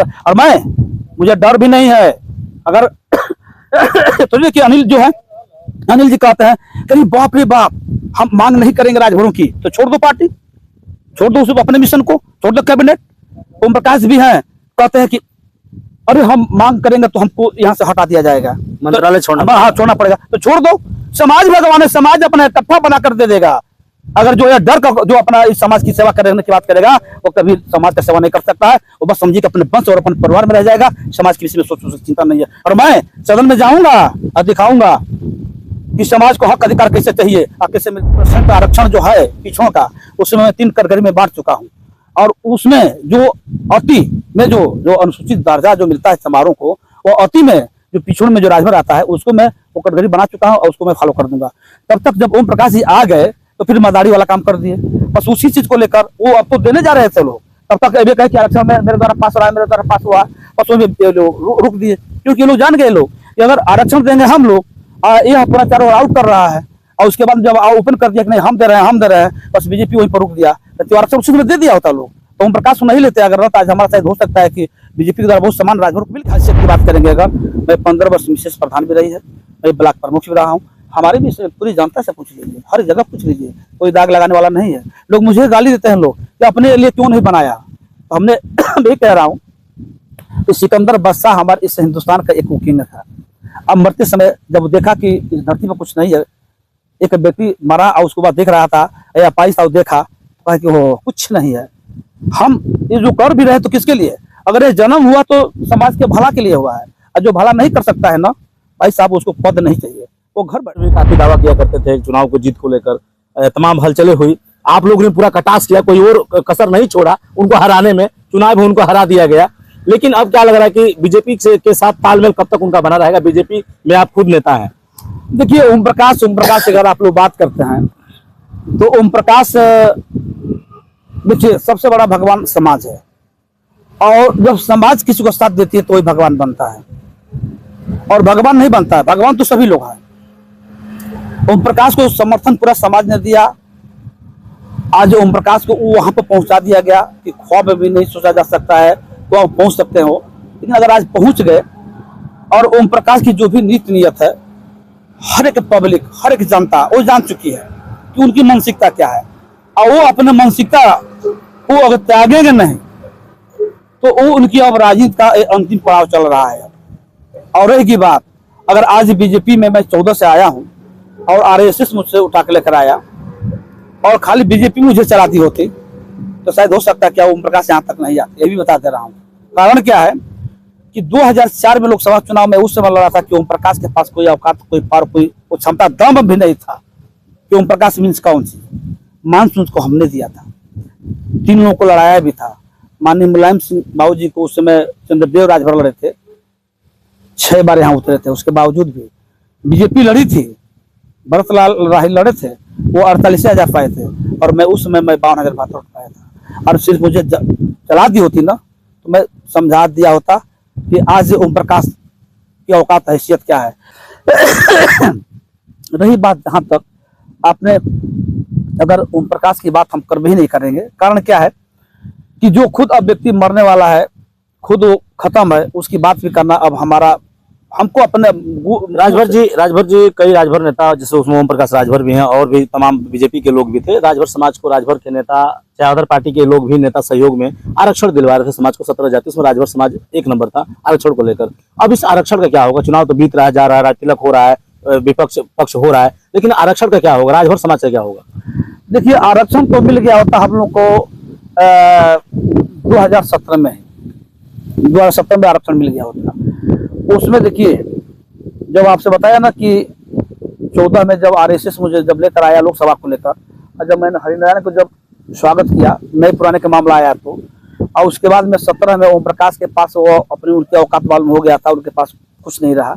और मुझे डर भी नहीं है। अगर तो देखिए अनिल जो है, अनिल जी कहते हैं कहीं बाप रे बाप हम मांग नहीं करेंगे राजभरों की, तो छोड़ दो पार्टी, छोड़ दो उसको, अपने मिशन को छोड़ दो। कैबिनेट ओम प्रकाश भी हैं, कहते हैं कि अरे हम मांग करेंगे तो हमको यहाँ से हटा दिया जाएगा, मंत्रालय छोड़ना, हाँ छोड़ना पड़ेगा। तो छोड़ दो, समाज भगवान है, समाज अपना टप्पा बना कर दे देगा। अगर जो डर का जो अपना इस समाज की सेवा करने की बात करेगा, वो कभी समाज का सेवा नहीं कर सकता है। वो बस समझिए कि अपने वंश और अपने परिवार में रह जाएगा, समाज की विषय में चिंता नहीं है। और मैं सदन में जाऊंगा और दिखाऊंगा कि समाज को हक अधिकार कैसे चाहिए और कैसे % आरक्षण जो है पिछड़ों का, उसमें मैं 3 कैटेगरी में बांट चुका हूँ। और उसमें जो अति में जो अनुसूचित दर्जा जो मिलता है समारोह को, वो अति में जो पिछड़ में जो राजभर आता है उसको मैं वो कैटेगरी बना चुका हूँ और उसको मैं फॉलो कर दूंगा। तब तक जब ओम प्रकाश जी आ गए तो फिर मदारी वाला काम कर दिए, बस उसी चीज को लेकर वो अब तो देने जा रहे थे लोग। तब तक ये कहे कि आरक्षण मेरे द्वारा पास हो रहा है, मेरे द्वारा पास हुआ, बस वो रुक दिए, क्योंकि लोग जान गए लोग कि अगर आरक्षण देंगे हम लोग, ये पूरा चारों आउट कर रहा है। और उसके बाद जब ओपन कर दिया कि नहीं हम दे रहे हैं, बस बीजेपी वहीं पर रुक दिया। तो आरक्षण उसी में दे दिया होता लोग, तो ओम प्रकाश को नहीं लेते। अगर रहता आज हमारा शायद हो सकता है कि बीजेपी के द्वारा बहुत समान राजभर को मिली। खासियत की बात करेंगे, अगर मैं 15 वर्ष मिसेस प्रधान भी रही है, मैं ब्लॉक प्रमुख भी रहा हूँ, हमारी भी पूरी जनता से पूछ लीजिए, हर जगह पूछ लीजिए, कोई दाग लगाने वाला नहीं है। लोग मुझे गाली देते हैं लोग कि अपने लिए क्यों नहीं बनाया, तो हमने भी कह रहा हूँ कि सिकंदर बादशाह हमारे इस हिंदुस्तान का एक किंग था। अब मरते समय जब देखा कि इस धरती में कुछ नहीं है, एक व्यक्ति मरा और उसके बाद देख रहा था या पाइस था, देखा तो कहा कि वो कुछ नहीं है। हम ये जो कर भी रहे तो किसके लिए? अगर ये जन्म हुआ तो समाज के भला के लिए हुआ है, और जो भला नहीं कर सकता है ना भाई साहब, उसको पद नहीं चाहिए, वो घर बैठ। काफी दावा किया करते थे चुनाव को जीत को लेकर, तमाम हलचलें हुई, आप लोगों ने पूरा कटास किया, कोई और कसर नहीं छोड़ा उनको हराने में, चुनाव में उनको हरा दिया गया। लेकिन अब क्या लग रहा है कि बीजेपी के साथ तालमेल कब तक उनका बना रहेगा? बीजेपी में आप खुद नेता हैं। देखिए ओम प्रकाश अगर आप लोग बात करते हैं तो ओम प्रकाश देखिए सबसे बड़ा भगवान समाज है, और जब समाज किसी को साथ देती है तो वही भगवान बनता है, और भगवान नहीं बनता है, भगवान तो सभी लोग हैं। ओम प्रकाश को समर्थन पूरा समाज ने दिया। आज ओम प्रकाश को वहां पर पहुंचा दिया गया कि ख्वाब भी नहीं सोचा जा सकता है तो आप पहुंच सकते हो। लेकिन अगर आज पहुंच गए, और ओम प्रकाश की जो भी नीति नियत है, हर एक पब्लिक, हर एक जनता वो जान चुकी है कि उनकी मानसिकता क्या है, और वो अपने मानसिकता को अगर त्यागेंगे नहीं तो वो उनकी अब राजनीति का अंतिम पड़ाव चल रहा है। और रहेगी बात, अगर आज बीजेपी में मैं 14 से आया हूं और आरएसएस मुझसे उठा के लेकर आया और खाली बीजेपी मुझे चलाती होती तो शायद हो सकता है क्या ओम प्रकाश यहाँ तक नहीं आते। ये भी बता दे रहा हूँ। कारण क्या है कि 2004 में लोकसभा चुनाव में उस समय लड़ा था कि ओम प्रकाश के पास कोई औकात, कोई पावर, कोई क्षमता, दम भी नहीं था कि ओम प्रकाश मीन्स कौन सी। मानसून को हमने दिया था, 3 लोगों को लड़ाया भी था। माननीय मुलायम सिंह बाबू जी को उस समय चंद्रदेव राजभर लड़े थे, 6 बार यहाँ उतरे थे, उसके बावजूद भी बीजेपी लड़ी थी। भरतलाल राही लड़े थे, वो 48,000 पाए थे, और मैं उस समय 52,000 वोट पाया था। और सिर्फ मुझे चला दी होती ना तो मैं समझा दिया होता कि आज ओम प्रकाश की औकात हैसियत क्या है। रही बात जहां तक आपने, अगर ओम प्रकाश की बात हम कर भी नहीं करेंगे, कारण क्या है कि जो खुद अब व्यक्ति मरने वाला है, खुद वो खत्म है, उसकी बात भी करना अब हमारा, हमको अपने राजभर जी कई राजभर नेता, जैसे उसमें ओम प्रकाश राजभर भी हैं और भी तमाम बीजेपी के लोग भी थे। राजभर समाज को राजभर के नेता, चाहे अदर पार्टी के लोग भी नेता सहयोग में आरक्षण दिलवा रहे थे समाज को, 17 जाति, उसमें राजभर समाज 1 नंबर था आरक्षण को लेकर। अब इस आरक्षण का क्या होगा? चुनाव तो बीत रहा जा रहा है, तिलक हो रहा है, विपक्ष पक्ष हो रहा है, लेकिन आरक्षण का क्या होगा? राजभर समाज का क्या होगा? देखिए आरक्षण तो मिल गया होता हम लोग को 2017 में, 2017 में आरक्षण मिल गया होता। उसमें देखिए जब आपसे बताया ना कि 14 में जब आरएसएस मुझे जब लेकर आया लोकसभा को लेकर, और जब मैंने हरिनारायण को जब स्वागत किया, नए पुराने का मामला आया तो, और उसके बाद में 17 में ओम प्रकाश के पास वो अपनी उनकी औकात मालूम हो गया था, उनके पास कुछ नहीं रहा,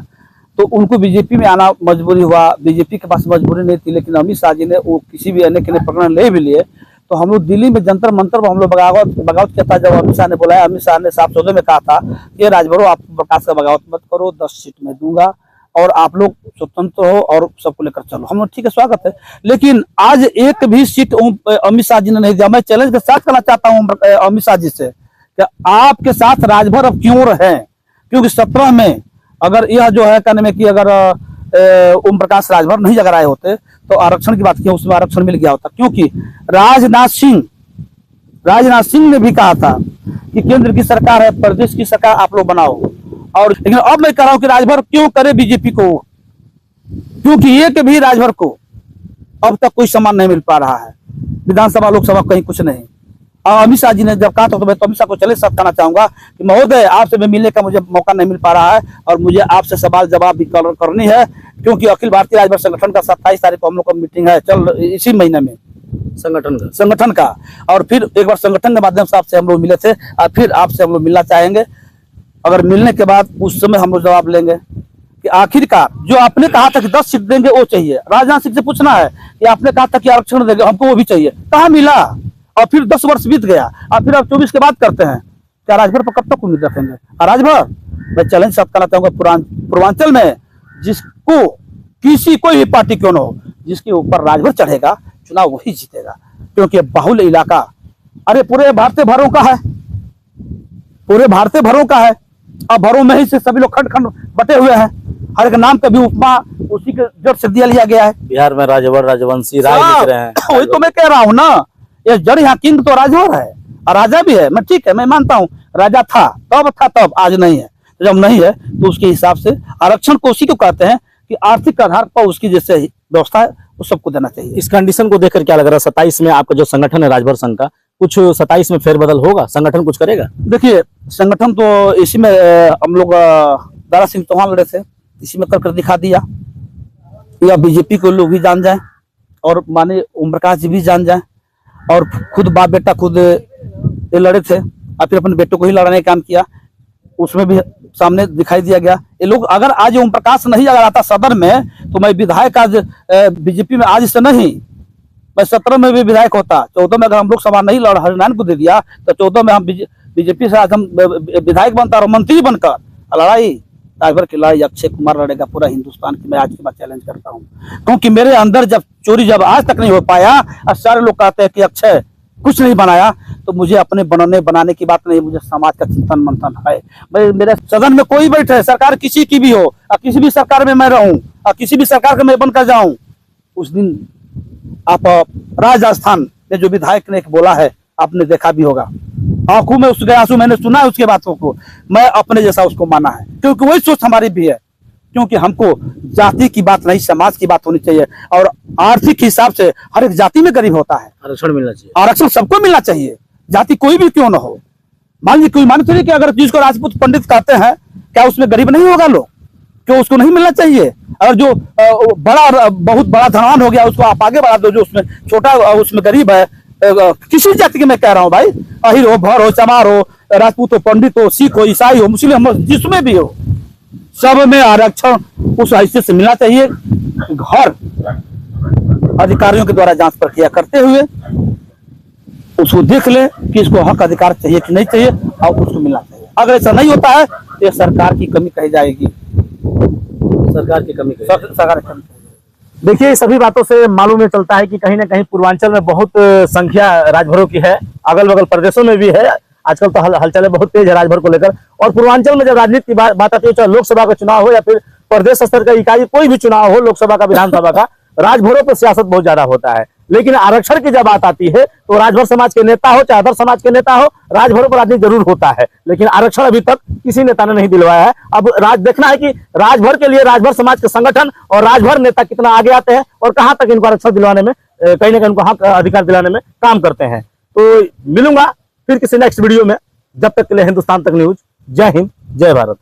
तो उनको बीजेपी में आना मजबूरी हुआ। बीजेपी के पास मजबूरी नहीं थी, लेकिन अमित शाह जी ने वो किसी भी अन्य के प्रकरण ले भी लिए, तो हम लोग दिल्ली में जंतर मंतर पर हम लोग बगावत किया था। जब अमित शाह ने बुलाया, अमित शाह ने साफ शब्दों में कहा था कि राजभरो आप प्रकाश का बगावत मत करो, 10 सीट में दूंगा और आप लोग स्वतंत्र हो और सबको लेकर चलो। हम लोग ठीक है, स्वागत है। लेकिन आज एक भी सीट अमित शाह जी ने नहीं दिया। मैं चैलेंज के साथ करना चाहता हूँ अमित शाह जी से कि आपके साथ राजभर अब क्यों रहे, क्योंकि 17 में अगर यह जो है कहने में कि अगर ओम प्रकाश राजभर नहीं अगर आए होते तो आरक्षण की बात की उसमें आरक्षण मिल गया होता, क्योंकि राजनाथ सिंह ने भी कहा था कि केंद्र की सरकार है, प्रदेश की सरकार आप लोग बनाओ। और लेकिन अब मैं कह रहा हूं कि राजभर क्यों करे बीजेपी को, क्योंकि एक भी राजभर को अब तक कोई सम्मान नहीं मिल पा रहा है, विधानसभा लोकसभा कहीं कुछ नहीं। और अमित शाह जी ने जब कहा था तो मैं तो अमित शाह को चले साथ कहना चाहूंगा कि महोदय आपसे मैं मिलने का मुझे मौका नहीं मिल पा रहा है और मुझे आपसे सवाल जवाब भी करनी है, क्योंकि अखिल भारतीय राजभर संगठन का 27 तारीख को हम लोग का मीटिंग है, चल इसी महीने में संगठन का। और फिर एक बार संगठन के माध्यम से आपसे हम लोग मिले थे और फिर आपसे हम लोग मिलना चाहेंगे। अगर मिलने के बाद उस समय हम लोग जवाब लेंगे कि आखिरकार जो आपने कहा था कि 10 सीट देंगे वो चाहिए। राजनाथ सिंह से पूछना है कि आपने कहा था कि आरक्षण देंगे, हमको वो भी चाहिए, कहाँ मिला? और फिर 10 वर्ष बीत गया और फिर आप 24 के बाद करते हैं। क्या राजभर पर कब तक उम्मीद रखेंगे? और राजभर मैं चैलेंज साथ करना चाहूंगा, पूर्वांचल में जिसको किसी कोई भी पार्टी क्यों न हो, जिसके ऊपर राजभर चढ़ेगा चुनाव वही जीतेगा, क्योंकि बाहुल्य इलाका अरे पूरे भारतीय भरों का है, पूरे भारतीय भरों का है। अब भरों में ही से सभी लोग खंड खंड बटे हुए हैं, हर एक नाम का भी उपमा उसी के जड़ से दिया लिया गया है। बिहार में राजभर राजवंशी राज लिख रहे हैं। वही तो मैं कह रहा हूँ ना, ये जड़ यहाँ किंग तो राजभर है और राजा भी है। मैं ठीक है, मैं मानता हूँ राजा था तब, आज नहीं है। तो जब नहीं है तो उसके हिसाब से आरक्षण को उसी को कहते हैं कि आर्थिक आधार पर उसकी जैसे व्यवस्था है वो सबको देना चाहिए। इस कंडीशन को देखकर क्या लग रहा है 27 में आपका जो संगठन है राजभर संघ का, कुछ 27 में फेरबदल होगा, संगठन कुछ करेगा? देखिए संगठन तो इसी में हम लोग दारा सिंह चौहान लड़े थे, इसी में कर दिखा दिया, या बीजेपी को लोग भी जान जाए और माने ओम प्रकाश जी भी जान जाए, और खुद बाप बेटा खुद ये लड़े थे और फिर अपने बेटों को ही लड़ाने का काम किया, उसमें भी सामने दिखाई दिया गया। ये लोग अगर आज ओम प्रकाश नहीं अगर आता सदन में तो मैं विधायक आज बीजेपी में आज से नहीं, मैं 17 में भी विधायक होता, 14 में अगर हम लोग सभा नहीं लड़ हरिनारायण को दे दिया तो 14 में हम बीजेपी से आज हम विधायक बनता और मंत्री बनकर लड़ाई राजभर की लड़ाई अक्षय कुमार लड़ेगा पूरा हिंदुस्तान की। मैं आज के बाद चैलेंज करता हूँ, क्योंकि मेरे अंदर जब चोरी जब आज तक नहीं हो पाया और सारे लोग कहते हैं कि अक्षय कुछ नहीं बनाया, तो मुझे अपने बनाने की बात नहीं, मुझे समाज का चिंतन मंथन है। मैं मेरे सदन में कोई बैठे, सरकार किसी की भी हो और किसी भी सरकार में मैं रहूं और किसी भी सरकार का मैं बनकर जाऊं, उस दिन आप राजस्थान में जो विधायक ने बोला है आपने देखा भी होगा, आंखों में उसके आंसू मैंने सुना है उसके बातों को, मैं अपने जैसा उसको माना है, क्योंकि वही सोच हमारी भी है, क्योंकि हमको जाति की बात नहीं समाज की बात होनी चाहिए। और आर्थिक हिसाब से हर एक जाति में गरीब होता है, आरक्षण मिलना चाहिए, आरक्षण सबको मिलना चाहिए, जाति कोई भी क्यों ना हो। मान लीजिए कोई मानते नहीं कि अगर जिसको राजपूत पंडित कहते हैं क्या उसमें गरीब नहीं होगा लोग, क्यों उसको नहीं मिलना चाहिए? अगर जो बहुत बड़ा धनवान हो गया उसको आप आगे बढ़ा दो, जो उसमें छोटा उसमें गरीब है, किसी जाति के मैं कह रहा हूँ भाई, अहिर हो, भर हो, चमार हो, राजपूत हो, पंडित हो, सिख हो, ईसाई हो, मुस्लिम हो, जिसमें भी हो, सब में आरक्षण उस हैसियत से मिलना चाहिए। घर अधिकारियों के द्वारा जांच प्रक्रिया करते हुए उसको देख ले कि इसको हक अधिकार चाहिए कि नहीं चाहिए और उसको मिलना चाहिए। अगर ऐसा नहीं होता है तो ये सरकार की कमी कही जाएगी, सरकार की कमी सरकार की कमी। देखिए सभी बातों से मालूम ये चलता है कि कहीं ना कहीं पूर्वांचल में बहुत संख्या राजभरों की है, अगल बगल प्रदेशों में भी है। आजकल तो हलचलें बहुत तेज है राजभर को लेकर, और पूर्वांचल में जब राजनीति की बात आती है, चाहे लोकसभा का चुनाव हो या फिर प्रदेश स्तर का इकाई कोई भी चुनाव हो, लोकसभा का विधानसभा का, राजभरों पर सियासत बहुत ज्यादा होता है। लेकिन आरक्षण की जब बात आती है तो राजभर समाज के नेता हो चाहे अदर समाज के नेता हो, राजभरों पर राजनीति जरूर होता है, लेकिन आरक्षण अभी तक किसी नेता ने नहीं दिलवाया है। अब देखना है कि राजभर के लिए राजभर समाज के संगठन और राजभर नेता कितना आगे आते हैं और कहां तक इनको आरक्षण दिलवाने में, कहीं ना कहीं उनको हक अधिकार दिलाने में काम करते हैं। तो मिलूंगा फिर किसी नेक्स्ट वीडियो में, जब तक के लिए हिंदुस्तान तक न्यूज। जय हिंद, जय भारत।